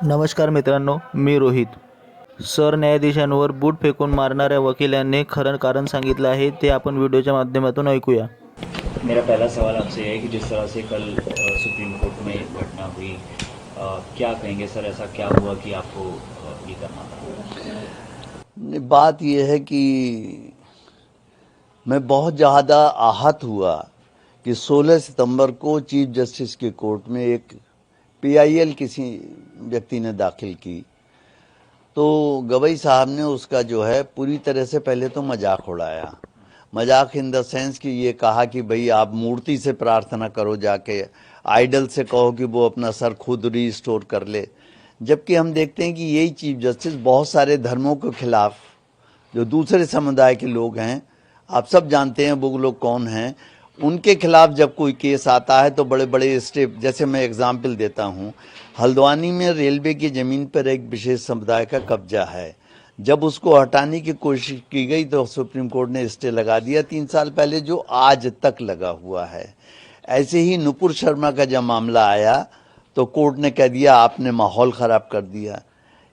नमस्कार मित्रांनो, मी रोहित. सरन्यायाधीशांवर बूट फेकून मारणाऱ्या वकिलांनी खरं कारण सांगितलं आहे, ते आपण व्हिडिओच्या माध्यमातून ऐकूया. मेरा पहला सवाल आपसे ये है कि जिस तरह से कल सुप्रीम कोर्ट में घटना हुई, क्या कहेंगे सर, ऐसा क्या हुआ कि आपको ये करना पड़ा? बात यह है कि मैं बहुत ज़्यादा आहत हुआ कि 16 सितंबर को चीफ जस्टिस के कोर्ट में एक पीआईएल किसी व्यक्ति ने दाखिल की, तो गवई साहब ने उसका जो है पूरी तरह से पहले तो मजाक उड़ाया। मजाक इन द सेंस कि ये कहा कि भाई आप मूर्ति से प्रार्थना करो, जाके आइडल से कहो कि वो अपना सर खुद रिस्टोर कर ले। जबकि हम देखते हैं कि यही चीफ जस्टिस बहुत सारे धर्मों के खिलाफ, जो दूसरे समुदाय के लोग हैं, आप सब जानते हैं वो लोग कौन हैं, उनके खिलाफ जब कोई केस आता है तो बड़े बड़े स्टेप, जैसे मैं एग्जाम्पल देता हूँ, हल्द्वानी में रेलवे की ज़मीन पर एक विशेष समुदाय का कब्जा है। जब उसको हटाने की कोशिश की गई तो सुप्रीम कोर्ट ने स्टे लगा दिया 3 साल पहले, जो आज तक लगा हुआ है। ऐसे ही नुपुर शर्मा का जब मामला आया तो कोर्ट ने कह दिया आपने माहौल ख़राब कर दिया।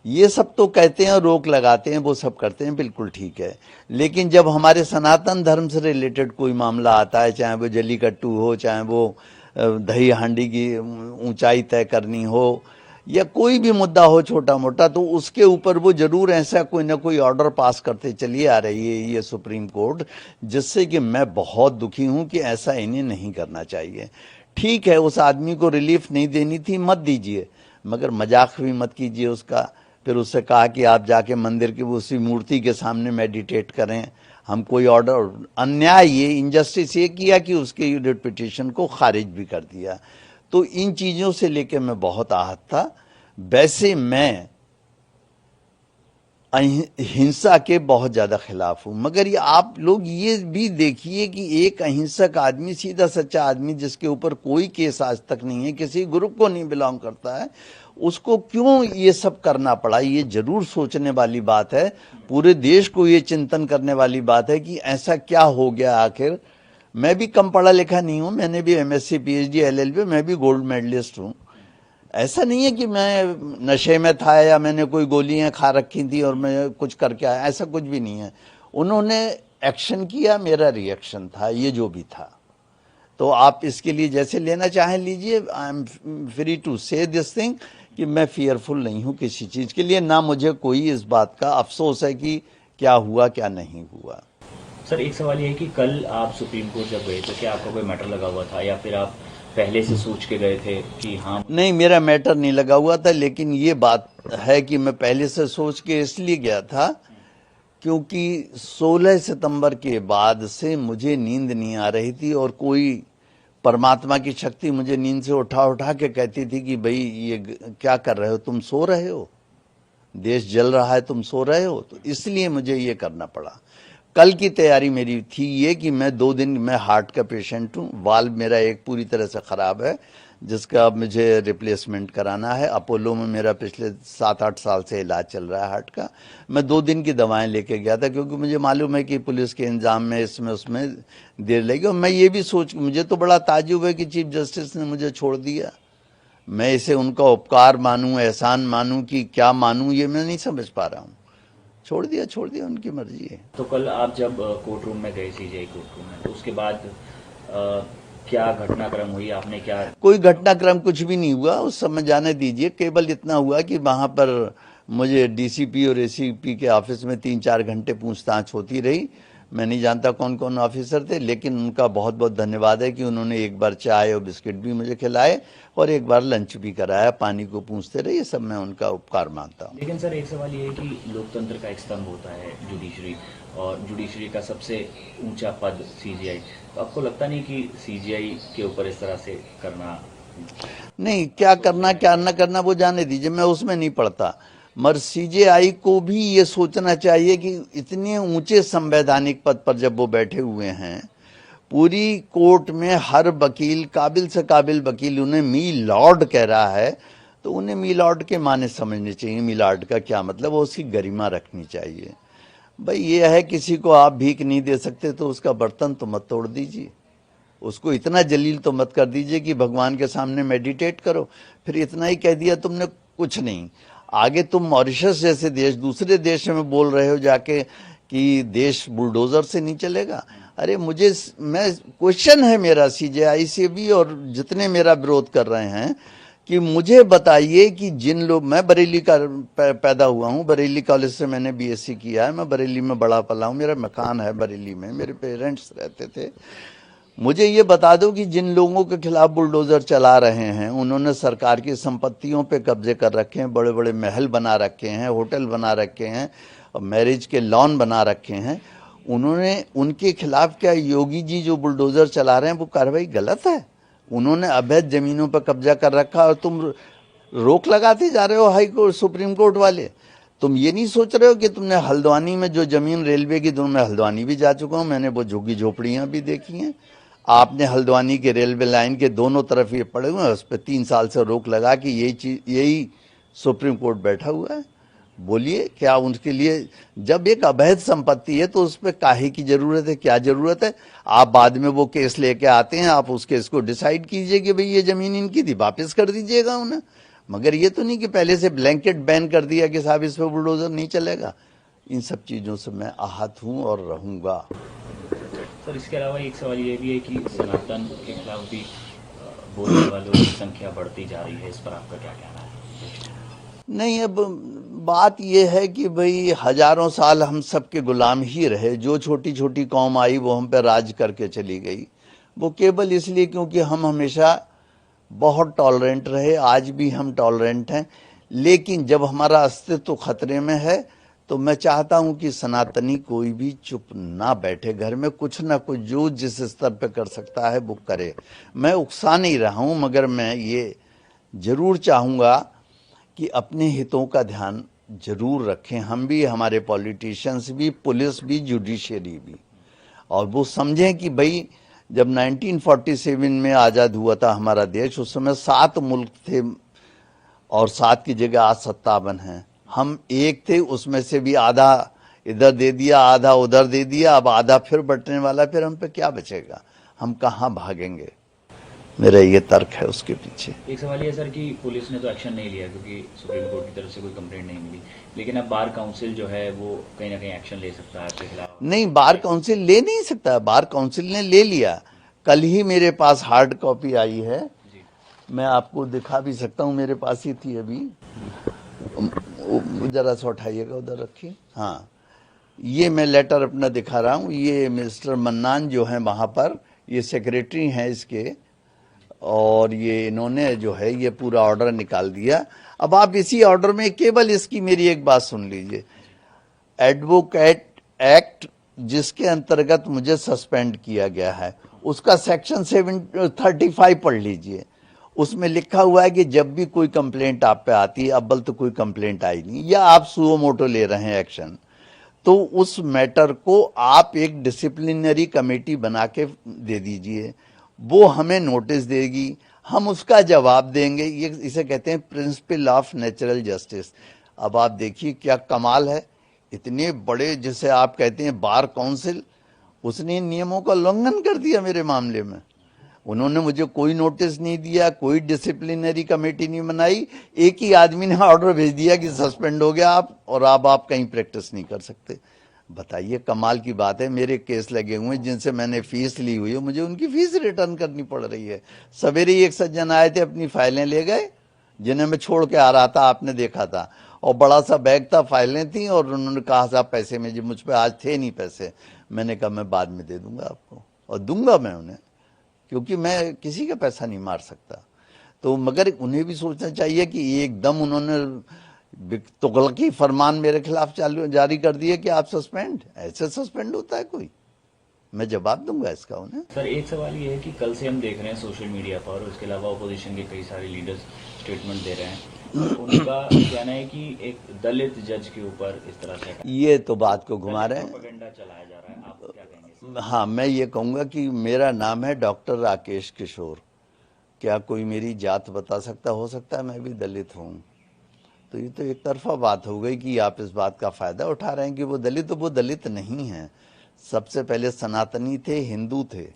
ये सब तो कहते हैं, रोक लगाते हैं, वो सब करते हैं, बिल्कुल ठीक है। लेकिन जब हमारे सनातन धर्म से रिलेटेड कोई मामला आता है, चाहे वो जल्लीकट्टू हो, चाहे वो दही हांडी की ऊंचाई तय करनी हो, या कोई भी मुद्दा हो छोटा मोटा, तो उसके ऊपर वो जरूर ऐसा कोई ना कोई ऑर्डर पास करते चली आ रही है ये सुप्रीम कोर्ट, जिससे कि मैं बहुत दुखी हूं कि ऐसा इन्हें नहीं करना चाहिए। ठीक है, उस आदमी को रिलीफ नहीं देनी थी, मत दीजिए, मगर मजाक भी मत कीजिए उसका। फिर उससे कहा कि आप जाके मंदिर की उसी मूर्ति के सामने मेडिटेट करें। हम कोई ऑर्डर, अन्याय, ये इनजस्टिस ये किया कि उसके रिट पिटीशन को खारिज भी कर दिया। तो इन चीज़ों से लेकर मैं बहुत आहत था। वैसे मैं हिंसा के बहुत ज़्यादा खिलाफ हूँ, मगर ये आप लोग ये भी देखिए कि एक अहिंसक आदमी, सीधा सच्चा आदमी, जिसके ऊपर कोई केस आज तक नहीं है, किसी ग्रुप को नहीं बिलोंग करता है, उसको क्यों ये सब करना पड़ा। ये जरूर सोचने वाली बात है, पूरे देश को ये चिंतन करने वाली बात है कि ऐसा क्या हो गया आखिर। मैं भी कम पढ़ा लिखा नहीं हूँ, मैंने भी एमएससी पीएचडी एलएलबी, मैं भी गोल्ड मेडलिस्ट हूँ। ऐसा नहीं है कि मैं नशे में था या मैंने कोई गोलियां खा रखी थी और मैं कुछ करके आया, ऐसा कुछ भी नहीं है। उन्होंने एक्शन किया, मेरा रिएक्शन था, ये जो भी था। तो आप इसके लिए जैसे लेना चाहें लीजिए, आई एम फ्री टू से दिस थिंग कि मैं फियरफुल नहीं हूँ किसी चीज़ के लिए, ना मुझे कोई इस बात का अफसोस है कि क्या हुआ क्या नहीं हुआ। सर, एक सवाल ये है कि कल आप सुप्रीम कोर्ट जब गए तो क्या आपका कोई मैटर लगा हुआ था, या फिर आप पहले से सोच के गए थे कि हाँ? नहीं, मेरा मैटर नहीं लगा हुआ था, लेकिन ये बात है कि मैं पहले से सोच के इसलिए गया था क्योंकि 16 सितंबर के बाद से मुझे नींद नहीं आ रही थी, और कोई परमात्मा की शक्ति मुझे नींद से उठा उठा के कहती थी कि भाई ये क्या कर रहे हो, तुम सो रहे हो, देश जल रहा है, तुम सो रहे हो। तो इसलिए मुझे ये करना पड़ा। कल की तैयारी मेरी थी ये कि मैं 2 दिन, मैं हार्ट का पेशेंट हूँ, वाल्व मेरा एक पूरी तरह से ख़राब है, जिसका अब मुझे रिप्लेसमेंट कराना है। अपोलो में मेरा पिछले 7-8 साल से इलाज चल रहा है हार्ट का। मैं 2 दिन की दवाएं लेके गया था, क्योंकि मुझे मालूम है कि पुलिस के इंतजाम में इसमें उसमें देर लगी। और मैं ये भी सोच, मुझे तो बड़ा ताज्जुब है कि चीफ जस्टिस ने मुझे छोड़ दिया। मैं इसे उनका उपकार मानूं, एहसान मानूं कि क्या मानूं, ये मैं नहीं समझ पा रहा हूँ। छोड़ दिया, उनकी मर्जी है। तो कल आप जब कोर्ट रूम में गए, सीजीआई कोर्ट रूम में, तो उसके बाद क्या घटनाक्रम हुई, आपने क्या? कोई घटनाक्रम कुछ भी नहीं हुआ उस समय, जाने दीजिए। केवल इतना हुआ कि वहां पर मुझे डीसीपी और एसीपी के ऑफिस में 3-4 घंटे पूछताछ होती रही। मैं नहीं जानता कौन कौन ऑफिसर थे, लेकिन उनका बहुत बहुत धन्यवाद है कि उन्होंने एक बार चाय और बिस्किट भी मुझे खिलाए और एक बार लंच भी कराया, पानी को पूछते रहे। ये सब मैं उनका उपकार मानता हूँ। लेकिन सर, एक सवाल ये है कि लोकतंत्र का एक स्तंभ होता है जुडिशरी, और जुडिशरी का सबसे ऊंचा पद सीजीआई। तो आपको लगता नहीं कि सीजीआई के ऊपर इस तरह से करना? नहीं, क्या करना क्या न करना वो जाने दीजिए, मैं उसमें नहीं पड़ता। मगर सीजेआई को भी ये सोचना चाहिए कि इतने ऊंचे संवैधानिक पद पर जब वो बैठे हुए हैं, पूरी कोर्ट में हर वकील, काबिल से काबिल वकील उन्हें मी लॉर्ड कह रहा है, तो उन्हें मी लॉर्ड के माने समझने चाहिए। मी लॉर्ड का क्या मतलब, वो उसकी गरिमा रखनी चाहिए। भाई ये है, किसी को आप भीख नहीं दे सकते तो उसका बर्तन तो मत तोड़ दीजिए, उसको इतना जलील तो मत कर दीजिए कि भगवान के सामने मेडिटेट करो। फिर इतना ही कह दिया तुमने, कुछ नहीं। आगे तुम मॉरिशस जैसे देश, दूसरे देश में बोल रहे हो जाके कि देश बुलडोजर से नहीं चलेगा। अरे मैं क्वेश्चन है मेरा सीजेआई से भी और जितने मेरा विरोध कर रहे हैं कि मुझे बताइए कि जिन लोग, मैं बरेली का पैदा हुआ हूँ, बरेली कॉलेज से मैंने बीएससी किया है, मैं बरेली में बड़ा पला हूँ, मेरा मकान है बरेली में, मेरे पेरेंट्स रहते थे। मुझे ये बता दो कि जिन लोगों के खिलाफ बुलडोजर चला रहे हैं, उन्होंने सरकार की संपत्तियों पे कब्जे कर रखे हैं, बड़े बड़े महल बना रखे हैं, होटल बना रखे हैं, मैरिज के लॉन बना रखे हैं, उन्होंने, उनके खिलाफ क्या योगी जी जो बुलडोजर चला रहे हैं वो कार्रवाई गलत है? उन्होंने अवैध जमीनों पर कब्जा कर रखा और तुम रोक लगाते जा रहे हो, हाई कोर्ट सुप्रीम कोर्ट वाले। तुम ये नहीं सोच रहे हो कि तुमने हल्द्वानी में जो जमीन रेलवे की, मैं हल्द्वानी भी जा चुका हूं, मैंने वो झुग्गी झोपड़ियां भी देखी हैं। आपने हल्द्वानी के रेलवे लाइन के दोनों तरफ ये पड़े हुए हैं, उस पर 3 साल से रोक लगा कि यही सुप्रीम कोर्ट बैठा हुआ है। बोलिए क्या उनके लिए, जब एक अवैध संपत्ति है तो उस पर काहे की जरूरत है, क्या जरूरत है? आप बाद में वो केस लेके आते हैं, आप उस केस को डिसाइड कीजिए कि भाई ये जमीन इनकी थी, वापस कर दीजिएगा उन्हें। मगर ये तो नहीं कि पहले से ब्लैंकेट बैन कर दिया कि साहब इस पर बुलडोजर नहीं चलेगा। इन सब चीजों से मैं आहत हूं और रहूंगा। सर इसके अलावा एक सवाल ये भी है कि सनातन के खिलाफ भी बोलने वालों की संख्या बढ़ती जा रही है, इस पर आपका क्या कहना है? नहीं, अब बात यह है कि भाई हजारों साल हम सबके गुलाम ही रहे, जो छोटी छोटी कौम आई वो हम पे राज करके चली गई, वो केवल इसलिए क्योंकि हम हमेशा बहुत टॉलरेंट रहे, आज भी हम टॉलरेंट हैं। लेकिन जब हमारा अस्तित्व खतरे में है तो मैं चाहता हूं कि सनातनी कोई भी चुप ना बैठे, घर में कुछ ना कुछ जो जिस स्तर पे कर सकता है वो करे। मैं उकसा नहीं रहा हूं, मगर मैं ये जरूर चाहूंगा कि अपने हितों का ध्यान जरूर रखें, हम भी, हमारे पॉलिटिशियंस भी, पुलिस भी, जुडिशरी भी, और वो समझें कि भाई जब 1947 में आज़ाद हुआ था हमारा देश, उस समय 7 मुल्क थे और 7 की जगह आज 57 हैं। हम एक थे, उसमें से भी आधा इधर दे दिया, आधा उधर दे दिया, अब आधा फिर बंटने वाला, फिर हम पे क्या बचेगा? हम कहाँ भागेंगे? मेरा ये तर्क है उसके पीछे। एक सवाल ये सर कि पुलिस ने तो एक्शन नहीं लिया क्योंकि सुप्रीम कोर्ट की तरफ से कोई कंप्लेंट नहीं मिली, लेकिन अब बार काउंसिल जो है वो कहीं ना कहीं एक्शन ले सकता है आपके खिलाफ। नहीं, बार काउंसिल ले नहीं सकता, बार काउंसिल ने ले लिया। कल ही मेरे पास हार्ड कॉपी आई है, मैं आपको दिखा भी सकता हूँ, मेरे पास ही थी अभी, जरा सा उठाइएगा, उधर रखिए। हाँ, ये मैं लेटर अपना दिखा रहा हूँ, ये मिस्टर मन्नान जो है वहाँ पर, ये सेक्रेटरी हैं इसके, और ये इन्होंने जो है ये पूरा ऑर्डर निकाल दिया। अब आप इसी ऑर्डर में केवल इसकी मेरी एक बात सुन लीजिए। एडवोकेट एक्ट जिसके अंतर्गत मुझे सस्पेंड किया गया है, उसका सेक्शन 735 पढ़ लीजिए। उसमें लिखा हुआ है कि जब भी कोई कंप्लेंट आप पे आती है, अव्वल तो कोई कंप्लेंट आई नहीं, या आप सुओ मोटो ले रहे हैं एक्शन, तो उस मैटर को आप एक डिसिप्लिनरी कमेटी बना के दे दीजिए, वो हमें नोटिस देगी, हम उसका जवाब देंगे। ये इसे कहते हैं प्रिंसिपल ऑफ नेचुरल जस्टिस। अब आप देखिए क्या कमाल है, इतने बड़े जिसे आप कहते हैं बार काउंसिल, उसने नियमों का उल्लंघन कर दिया मेरे मामले में। उन्होंने मुझे कोई नोटिस नहीं दिया, कोई डिसिप्लिनरी कमेटी नहीं बनाई, एक ही आदमी ने ऑर्डर भेज दिया कि सस्पेंड हो गया आप, और अब आप कहीं प्रैक्टिस नहीं कर सकते। बताइए, कमाल की बात है। मेरे केस लगे हुए जिनसे मैंने फीस ली हुई है, मुझे उनकी फीस रिटर्न करनी पड़ रही है। सवेरे ही एक सज्जन आए थे, अपनी फाइलें ले गए, जिन्हें मैं छोड़ के आ रहा था, आपने देखा था, और बड़ा सा बैग था, फाइलें थी, और उन्होंने कहा साहब पैसे में, जो मुझ पे आज थे नहीं पैसे, मैंने कहा मैं बाद में दे दूंगा आपको, और दूंगा मैं उन्हें, क्योंकि मैं किसी का पैसा नहीं मार सकता। तो मगर उन्हें भी सोचना चाहिए कि एकदम उन्होंने तुगलकी फरमान मेरे खिलाफ जारी कर दिए कि आप सस्पेंड, ऐसे सस्पेंड होता है कोई? मैं जवाब दूंगा इसका उन्हें। सर एक सवाल ये है कि कल से हम देख रहे हैं सोशल मीडिया पर, और उसके अलावा अपोजिशन के कई सारे लीडर्स स्टेटमेंट दे रहे हैं, उनका कहना है कि एक दलित जज के ऊपर इस तरह से ये तो बात को घुमा रहे हैं, प्रोपेगेंडा चलाया जा रहा है, आप क्या कहेंगे? हाँ, मैं ये कहूंगा कि मेरा नाम है डॉक्टर राकेश किशोर। क्या कोई मेरी जात बता सकता? हो सकता है मैं भी दलित हूँ। तो ये तो एक तरफा बात हो गई कि आप इस बात का फायदा उठा रहे हैं कि वो दलित, तो वो दलित नहीं है। सबसे पहले सनातनी थे, हिंदू थे,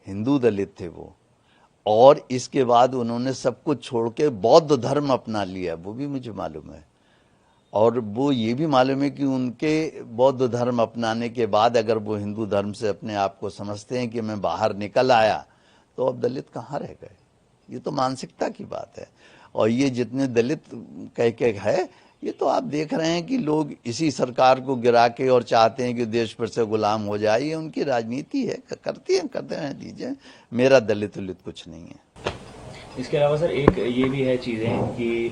हिंदू दलित थे वो, और इसके बाद उन्होंने सब कुछ छोड़ के बौद्ध धर्म अपना लिया, वो भी मुझे मालूम है। और वो ये भी मालूम है कि उनके बौद्ध धर्म अपनाने के बाद अगर वो हिंदू धर्म से अपने आप को समझते हैं कि मैं बाहर निकल आया, तो अब दलित कहाँ रह गए। ये तो मानसिकता की बात है। और ये जितने दलित कह के है, ये तो आप देख रहे हैं कि लोग इसी सरकार को गिरा के और चाहते हैं कि देश पर से गुलाम हो जाए। ये उनकी राजनीति है, करते हैं दीजिए। मेरा दलित उलित कुछ नहीं है। इसके अलावा सर एक ये भी है चीज़ें कि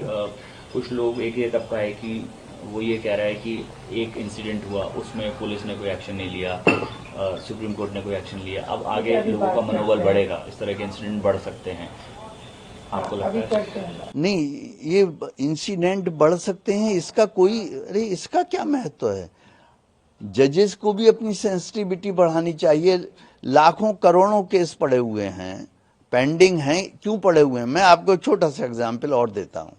कुछ लोग, एक ये तबका है कि वो ये कह रहा है कि एक इंसिडेंट हुआ, उसमें पुलिस ने कोई एक्शन नहीं लिया, सुप्रीम कोर्ट ने कोई एक्शन लिया, अब आगे लोगों का मनोबल बढ़ेगा, इस तरह के इंसिडेंट बढ़ सकते हैं, आपको लगता है? नहीं, ये इंसिडेंट बढ़ सकते हैं, इसका कोई, अरे इसका क्या महत्व है। जजेस को भी अपनी सेंसिटिविटी बढ़ानी चाहिए। लाखों करोड़ों केस पड़े हुए हैं, पेंडिंग हैं, क्यों पड़े हुए हैं। मैं आपको एक छोटा सा एग्जाम्पल और देता हूं।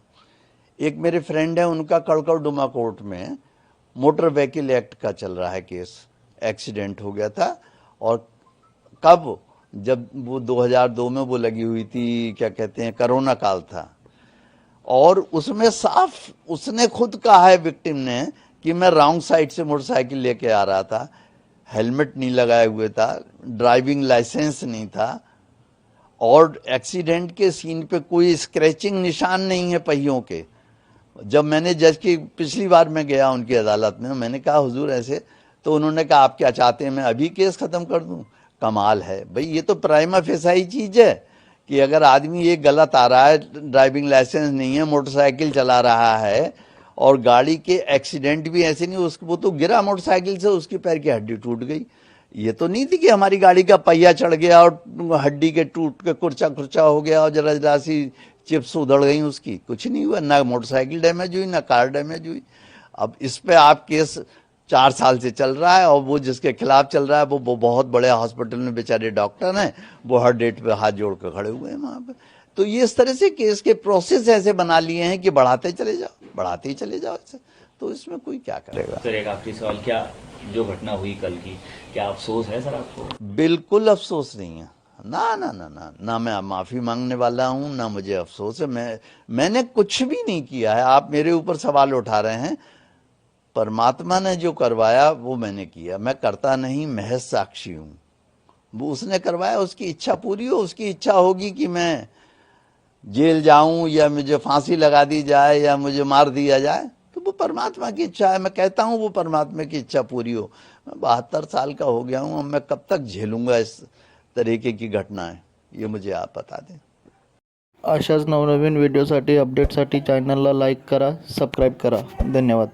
एक मेरे फ्रेंड है, उनका कड़कड़डुमा कोर्ट में मोटर व्हीकल एक्ट का चल रहा है केस। एक्सीडेंट हो गया था, और कब, जब वो 2002 में वो लगी हुई थी, क्या कहते हैं, कोरोना काल था। और उसमें साफ उसने खुद कहा है, विक्टिम ने, कि मैं रॉन्ग साइड से मोटरसाइकिल लेके आ रहा था, हेलमेट नहीं लगाए हुए था, ड्राइविंग लाइसेंस नहीं था, और एक्सीडेंट के सीन पे कोई स्क्रैचिंग निशान नहीं है पहियों के। जब मैंने जज की पिछली बार मैं गया उनकी अदालत में, मैंने कहा हुजूर ऐसे, तो उन्होंने कहा आप क्या चाहते हैं, मैं अभी केस खत्म कर दूं। कमाल है भाई, ये तो प्राइमा फेसाई चीज है कि अगर आदमी ये गलत आ रहा है, ड्राइविंग लाइसेंस नहीं है, मोटरसाइकिल चला रहा है, और गाड़ी के एक्सीडेंट भी ऐसे नहीं, उसको वो तो गिरा मोटरसाइकिल से, उसकी पैर की हड्डी टूट गई। ये तो नहीं थी कि हमारी गाड़ी का पहिया चढ़ गया और हड्डी के टूट के कुर्चा कुर्चा हो गया और जरा जरा सी चिप्स उधड़ गई उसकी। कुछ नहीं हुआ, ना मोटरसाइकिल डैमेज हुई, ना कार डैमेज हुई। अब इस पे आप केस 4 साल से चल रहा है, और वो जिसके खिलाफ चल रहा है वो बहुत बड़े हॉस्पिटल में बेचारे डॉक्टर हैं, वो हर डेट पे हाथ जोड़ कर खड़े हुए हैं वहां पे। तो ये इस तरह से केस के प्रोसेस ऐसे बना लिए हैं कि बढ़ाते चले ही चले जाओ ऐसे। तो इसमें कोई क्या करेगा। सर एक आखिरी सवाल, क्या जो घटना हुई कल की, क्या अफसोस है सर आपको? बिल्कुल अफसोस नहीं है, ना ना ना ना ना, मैं माफी मांगने वाला हूं, ना मुझे अफसोस है। मैंने कुछ भी नहीं किया है। आप मेरे ऊपर सवाल उठा रहे हैं, परमात्मा ने जो करवाया वो मैंने किया, मैं करता नहीं, महज साक्षी हूं। वो उसने करवाया, उसकी इच्छा पूरी हो। उसकी इच्छा होगी कि मैं जेल जाऊं, या मुझे फांसी लगा दी जाए, या मुझे मार दिया जाए, तो वो परमात्मा की इच्छा है। मैं कहता हूं वो परमात्मा की इच्छा पूरी हो। मैं 72 साल का हो गया हूं, अब मैं कब तक झेलूंगा इस तरीके की घटनाएं, ये मुझे आप बता दें। अशाच नवनवीन व्हिडिओसाठी अपडेटसाठी चॅनलला लाईक करा, सबस्क्राईब करा. धन्यवाद.